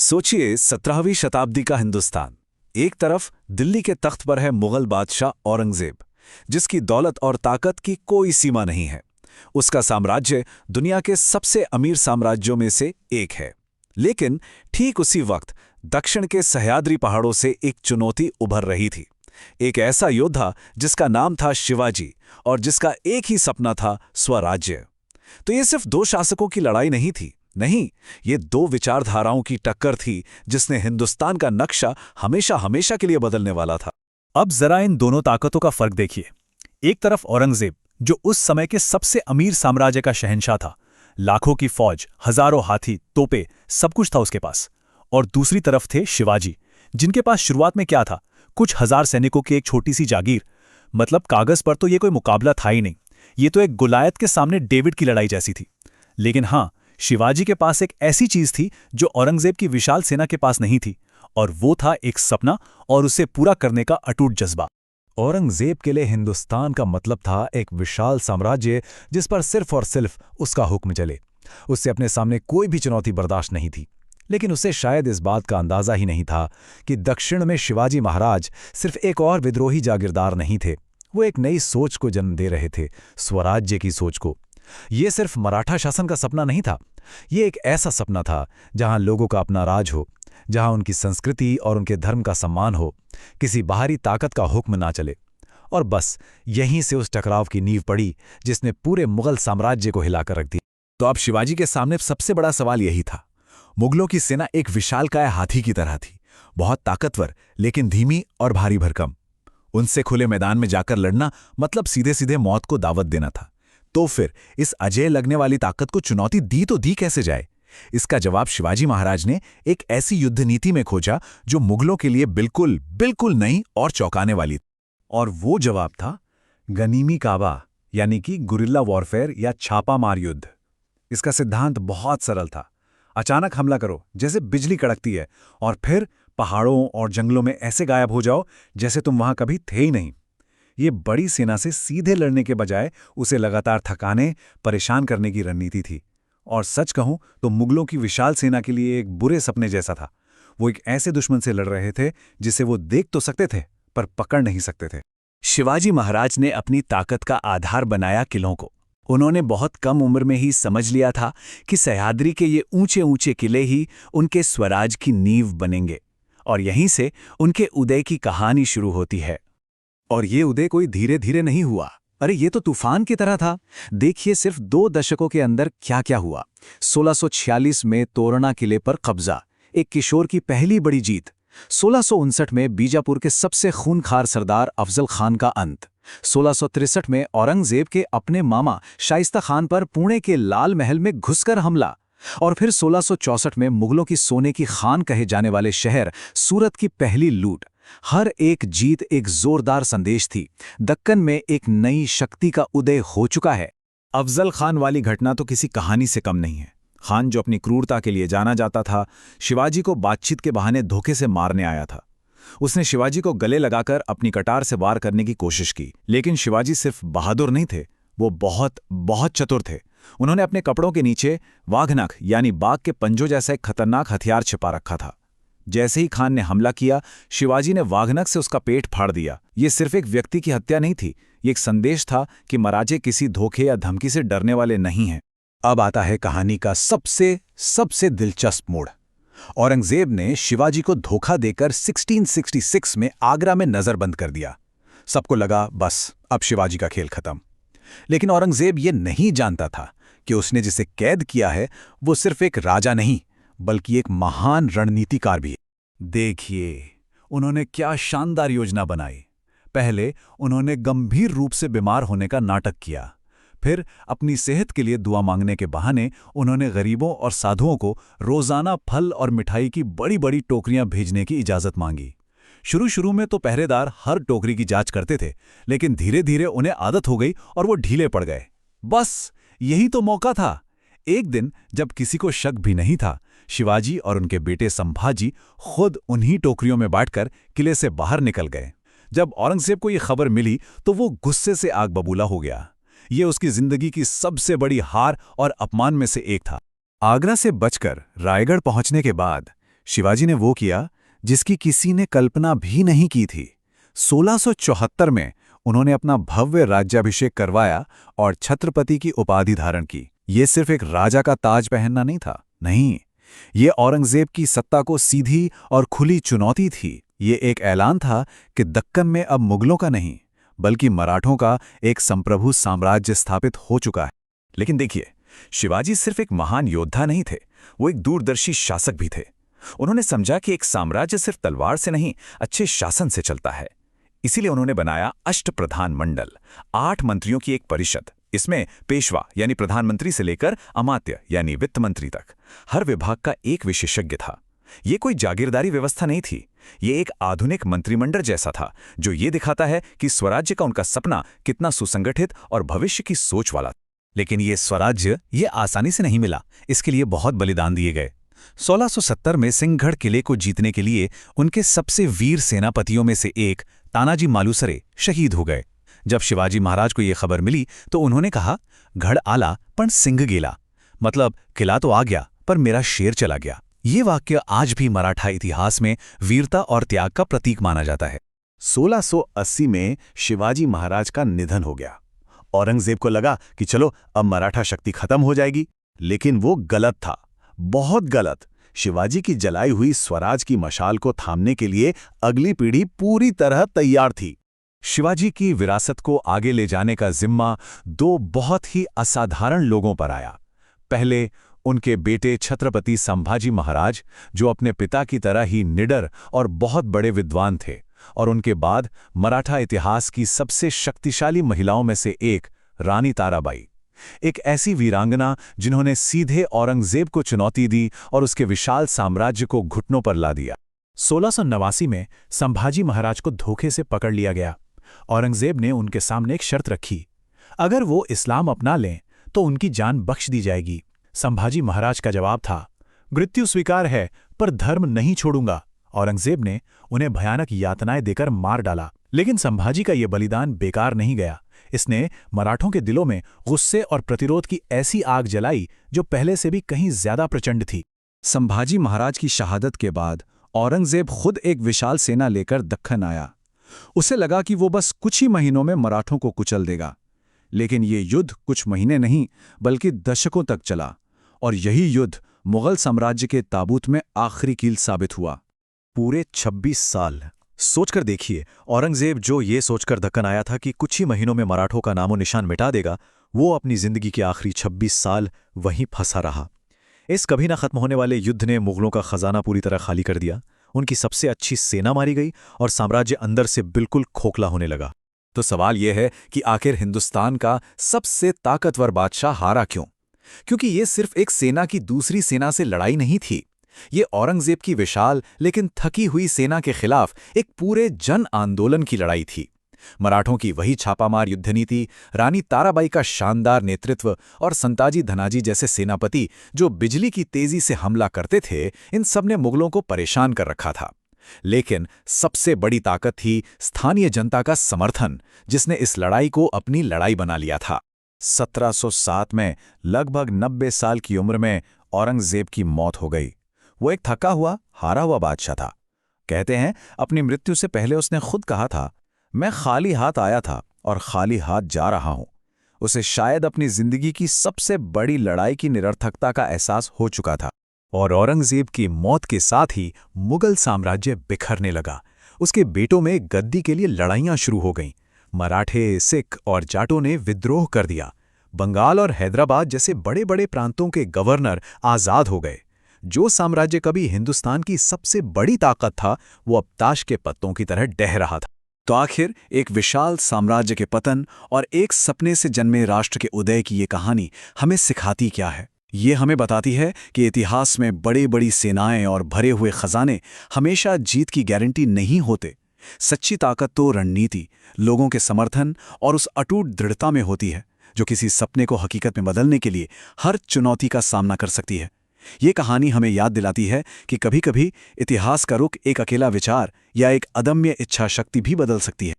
सोचिए 17वीं शताब्दी का हिंदुस्तान। एक तरफ दिल्ली के तख्त पर है मुगल बादशाह औरंगजेब, जिसकी दौलत और ताकत की कोई सीमा नहीं है। उसका साम्राज्य दुनिया के सबसे अमीर साम्राज्यों में से एक है। लेकिन ठीक उसी वक्त दक्षिण के सह्याद्री पहाड़ों से एक चुनौती उभर रही थी। एक ऐसा योद्धा जिसका नाम था शिवाजी और जिसका एक ही सपना था, स्वराज्य। तो ये सिर्फ दो शासकों की लड़ाई नहीं थी, नहीं, ये दो विचारधाराओं की टक्कर थी जिसने हिंदुस्तान का नक्शा हमेशा हमेशा के लिए बदलने वाला था। अब जरा इन दोनों ताकतों का फर्क देखिए। एक तरफ औरंगजेब, जो उस समय के सबसे अमीर साम्राज्य का शहंशाह था, लाखों की फौज, हजारों हाथी, तोपे, सब कुछ था उसके पास। और दूसरी तरफ थे शिवाजी, जिनके पास शुरुआत में क्या था, कुछ हजार सैनिकों की एक छोटी सी जागीर। मतलब कागज पर तो ये कोई मुकाबला था ही नहीं, ये तो एक गुलायत के सामने डेविड की लड़ाई जैसी थी। लेकिन हाँ, शिवाजी के पास एक ऐसी चीज थी जो औरंगजेब की विशाल सेना के पास नहीं थी, और वो था एक सपना और उसे पूरा करने का अटूट जज्बा। औरंगजेब के लिए हिंदुस्तान का मतलब था एक विशाल साम्राज्य जिस पर सिर्फ और सिर्फ उसका हुक्म चले। उससे अपने सामने कोई भी चुनौती बर्दाश्त नहीं थी। लेकिन उसे शायद इस बात का अंदाजा ही नहीं था कि दक्षिण में शिवाजी महाराज सिर्फ एक और विद्रोही जागीरदार नहीं थे, वो एक नई सोच को जन्म दे रहे थे, स्वराज्य की सोच को। ये सिर्फ मराठा शासन का सपना नहीं था, ये एक ऐसा सपना था जहां लोगों का अपना राज हो, जहां उनकी संस्कृति और उनके धर्म का सम्मान हो, किसी बाहरी ताकत का हुक्म ना चले। और बस यहीं से उस टकराव की नींव पड़ी जिसने पूरे मुगल साम्राज्य को हिलाकर रख दिया। तो अब शिवाजी के सामने सबसे बड़ा सवाल यही था। मुगलों की सेना एक विशालकाय हाथी की तरह थी, बहुत ताकतवर लेकिन धीमी और भारी भरकम। उनसे खुले मैदान में जाकर लड़ना मतलब सीधे सीधे मौत को दावत देना था। तो फिर इस अजेय लगने वाली ताकत को चुनौती दी तो दी कैसे जाए? इसका जवाब शिवाजी महाराज ने एक ऐसी युद्ध नीति में खोजा जो मुगलों के लिए बिल्कुल बिल्कुल नई और चौंकाने वाली थी। और वो जवाब था गनीमी काबा, यानी कि गुरिल्ला वॉरफेयर या छापामार युद्ध। इसका सिद्धांत बहुत सरल था। अचानक हमला करो जैसे बिजली कड़कती है, और फिर पहाड़ों और जंगलों में ऐसे गायब हो जाओ जैसे तुम वहां कभी थे ही नहीं। ये बड़ी सेना से सीधे लड़ने के बजाय उसे लगातार थकाने, परेशान करने की रणनीति थी। और सच कहूं तो मुगलों की विशाल सेना के लिए एक बुरे सपने जैसा था। वो एक ऐसे दुश्मन से लड़ रहे थे जिसे वो देख तो सकते थे पर पकड़ नहीं सकते थे। शिवाजी महाराज ने अपनी ताकत का आधार बनाया किलों को। उन्होंने बहुत कम उम्र में ही समझ लिया था कि सह्याद्री के ये ऊंचे ऊंचे किले ही उनके स्वराज की नींव बनेंगे, और यहीं से उनके उदय की कहानी शुरू होती है। और ये उदय कोई धीरे धीरे नहीं हुआ, अरे ये तो तूफान की तरह था। देखिए सिर्फ 2 दशकों के अंदर क्या क्या हुआ। 1646 में तोरणा किले पर कब्जा, एक किशोर की पहली बड़ी जीत। 1659 में बीजापुर के सबसे खूनखार सरदार अफजल खान का अंत। 1663 में औरंगजेब के अपने मामा शाइस्ता खान पर पुणे के लाल महल में घुसकर हमला। और फिर 1664 में मुगलों की सोने की खान कहे जाने वाले शहर सूरत की पहली लूट। हर एक जीत एक जोरदार संदेश थी, दक्कन में एक नई शक्ति का उदय हो चुका है। अफजल खान वाली घटना तो किसी कहानी से कम नहीं है। खान जो अपनी क्रूरता के लिए जाना जाता था, शिवाजी को बातचीत के बहाने धोखे से मारने आया था। उसने शिवाजी को गले लगाकर अपनी कटार से वार करने की कोशिश की, लेकिन शिवाजी सिर्फ बहादुर नहीं थे, वो बहुत बहुत चतुर थे। उन्होंने अपने कपड़ों के नीचे वाघनख यानी बाघ के पंजों जैसा एक खतरनाक हथियार छिपा रखा था। जैसे ही खान ने हमला किया, शिवाजी ने वाघनख से उसका पेट फाड़ दिया। ये सिर्फ एक व्यक्ति की हत्या नहीं थी, ये एक संदेश था कि मराठे किसी धोखे या धमकी से डरने वाले नहीं हैं। अब आता है कहानी का सबसे दिलचस्प मोड़। औरंगजेब ने शिवाजी को धोखा देकर 1666 में आगरा में नजरबंद कर दिया। सबको लगा बस अब शिवाजी का खेल खत्म। लेकिन औरंगजेब ये नहीं जानता था कि उसने जिसे कैद किया है वो सिर्फ एक राजा नहीं, बल्कि एक महान रणनीतिकार भी है। देखिए उन्होंने क्या शानदार योजना बनाई। पहले उन्होंने गंभीर रूप से बीमार होने का नाटक किया। फिर अपनी सेहत के लिए दुआ मांगने के बहाने उन्होंने गरीबों और साधुओं को रोजाना फल और मिठाई की बड़ी बड़ी टोकरियां भेजने की इजाजत मांगी। शुरू में तो पहरेदार हर टोकरी की जांच करते थे, लेकिन धीरे धीरे उन्हें आदत हो गई और वो ढीले पड़ गए। बस यही तो मौका था। एक दिन जब किसी को शक भी नहीं था, शिवाजी और उनके बेटे संभाजी खुद उन्हीं टोकरियों में बैठकर किले से बाहर निकल गए। जब औरंगजेब को ये खबर मिली तो वो गुस्से से आग बबूला हो गया। ये उसकी जिंदगी की सबसे बड़ी हार और अपमान में से एक था। आगरा से बचकर रायगढ़ पहुंचने के बाद शिवाजी ने वो किया जिसकी किसी ने कल्पना भी नहीं की थी। 1674 में उन्होंने अपना भव्य राज्याभिषेक करवाया और छत्रपति की उपाधि धारण की। ये सिर्फ एक राजा का ताज पहनना नहीं था, नहीं, ये औरंगजेब की सत्ता को सीधी और खुली चुनौती थी। ये एक ऐलान था कि दक्कन में अब मुगलों का नहीं, बल्कि मराठों का एक संप्रभु साम्राज्य स्थापित हो चुका है। लेकिन देखिए, शिवाजी सिर्फ एक महान योद्धा नहीं थे, वो एक दूरदर्शी शासक भी थे। उन्होंने समझा कि एक साम्राज्य सिर्फ तलवार से नहीं, अच्छे शासन से चलता है। इसीलिए उन्होंने बनाया अष्टप्रधान मंडल, 8 मंत्रियों की एक परिषद। इसमें पेशवा यानी प्रधानमंत्री से लेकर अमात्य यानी वित्त मंत्री तक हर विभाग का एक विशेषज्ञ था। ये कोई जागीरदारी व्यवस्था नहीं थी, ये एक आधुनिक मंत्रिमंडल जैसा था, जो ये दिखाता है कि स्वराज्य का उनका सपना कितना सुसंगठित और भविष्य की सोच वाला। लेकिन ये स्वराज्य ये आसानी से नहीं मिला, इसके लिए बहुत बलिदान दिए गए। 1670 में सिंहगढ़ किले को जीतने के लिए उनके सबसे वीर सेनापतियों में से एक तानाजी मालुसरे शहीद हो गए। जब शिवाजी महाराज को यह खबर मिली तो उन्होंने कहा, गढ़ आला पण सिंह गेला, मतलब किला तो आ गया पर मेरा शेर चला गया। ये वाक्य आज भी मराठा इतिहास में वीरता और त्याग का प्रतीक माना जाता है। 1680 में शिवाजी महाराज का निधन हो गया। औरंगजेब को लगा कि चलो अब मराठा शक्ति खत्म हो जाएगी, लेकिन वो गलत था, बहुत गलत। शिवाजी की जलाई हुई स्वराज की मशाल को थामने के लिए अगली पीढ़ी पूरी तरह तैयार थी। शिवाजी की विरासत को आगे ले जाने का जिम्मा 2 बहुत ही असाधारण लोगों पर आया। पहले उनके बेटे छत्रपति संभाजी महाराज, जो अपने पिता की तरह ही निडर और बहुत बड़े विद्वान थे, और उनके बाद मराठा इतिहास की सबसे शक्तिशाली महिलाओं में से एक रानी ताराबाई, एक ऐसी वीरांगना जिन्होंने सीधे औरंगजेब को चुनौती दी और उसके विशाल साम्राज्य को घुटनों पर ला दिया। 1689 में संभाजी महाराज को धोखे से पकड़ लिया गया। औरंगजेब ने उनके सामने एक शर्त रखी, अगर वो इस्लाम अपना लें तो उनकी जान बख्श दी जाएगी। संभाजी महाराज का जवाब था, मृत्यु स्वीकार है पर धर्म नहीं छोड़ूंगा। औरंगजेब ने उन्हें भयानक यातनाएं देकर मार डाला, लेकिन संभाजी का यह बलिदान बेकार नहीं गया। इसने मराठों के दिलों में गुस्से और प्रतिरोध की ऐसी आग जलाई जो पहले से भी कहीं ज्यादा प्रचंड थी। संभाजी महाराज की शहादत के बाद औरंगजेब खुद एक विशाल सेना लेकर दक्कन आया। उसे लगा कि वो बस कुछ ही महीनों में मराठों को कुचल देगा, लेकिन ये युद्ध कुछ महीने नहीं बल्कि दशकों तक चला, और यही युद्ध मुगल साम्राज्य के ताबूत में आखिरी कील साबित हुआ। पूरे 26 साल सोचकर देखिए, औरंगजेब जो ये सोचकर दक्कन आया था कि कुछ ही महीनों में मराठों का नामो निशान मिटा देगा, वो अपनी जिंदगी के आखिरी 26 साल वहीं फंसा रहा। इस कभी ना खत्म होने वाले युद्ध ने मुगलों का खजाना पूरी तरह खाली कर दिया, उनकी सबसे अच्छी सेना मारी गई और साम्राज्य अंदर से बिल्कुल खोखला होने लगा। तो सवाल यह है कि आखिर हिंदुस्तान का सबसे ताकतवर बादशाह हारा क्यों? क्योंकि ये सिर्फ एक सेना की दूसरी सेना से लड़ाई नहीं थी, ये औरंगजेब की विशाल लेकिन थकी हुई सेना के खिलाफ एक पूरे जन आंदोलन की लड़ाई थी। मराठों की वही छापामार युद्ध नीति, रानी ताराबाई का शानदार नेतृत्व और संताजी धनाजी जैसे सेनापति जो बिजली की तेजी से हमला करते थे, इन सब ने मुगलों को परेशान कर रखा था। लेकिन सबसे बड़ी ताकत थी स्थानीय जनता का समर्थन, जिसने इस लड़ाई को अपनी लड़ाई बना लिया था। 1707 में लगभग 90 साल की उम्र में औरंगजेब की मौत हो गई। वो एक थका हुआ, हारा हुआ बादशाह था। कहते हैं अपनी मृत्यु से पहले उसने खुद कहा था, मैं खाली हाथ आया था और खाली हाथ जा रहा हूं। उसे शायद अपनी जिंदगी की सबसे बड़ी लड़ाई की निरर्थकता का एहसास हो चुका था। और औरंगजेब की मौत के साथ ही मुगल साम्राज्य बिखरने लगा। उसके बेटों में गद्दी के लिए लड़ाइयां शुरू हो गईं। मराठे, सिख और जाटों ने विद्रोह कर दिया। बंगाल और हैदराबाद जैसे बड़े बड़े प्रांतों के गवर्नर आज़ाद हो गए। जो साम्राज्य कभी हिंदुस्तान की सबसे बड़ी ताकत था, वो अब ताश के पत्तों की तरह डह रहा था। तो आखिर एक विशाल साम्राज्य के पतन और एक सपने से जन्मे राष्ट्र के उदय की ये कहानी हमें सिखाती क्या है? ये हमें बताती है कि इतिहास में बड़ी बड़ी सेनाएं और भरे हुए खजाने हमेशा जीत की गारंटी नहीं होते। सच्ची ताकत तो रणनीति, लोगों के समर्थन और उस अटूट दृढ़ता में होती है, जो किसी सपने को हकीकत में बदलने के लिए हर चुनौती का सामना कर सकती है। ये कहानी हमें याद दिलाती है कि कभी-कभी इतिहास का रुख एक अकेला विचार या एक अदम्य इच्छा शक्ति भी बदल सकती है।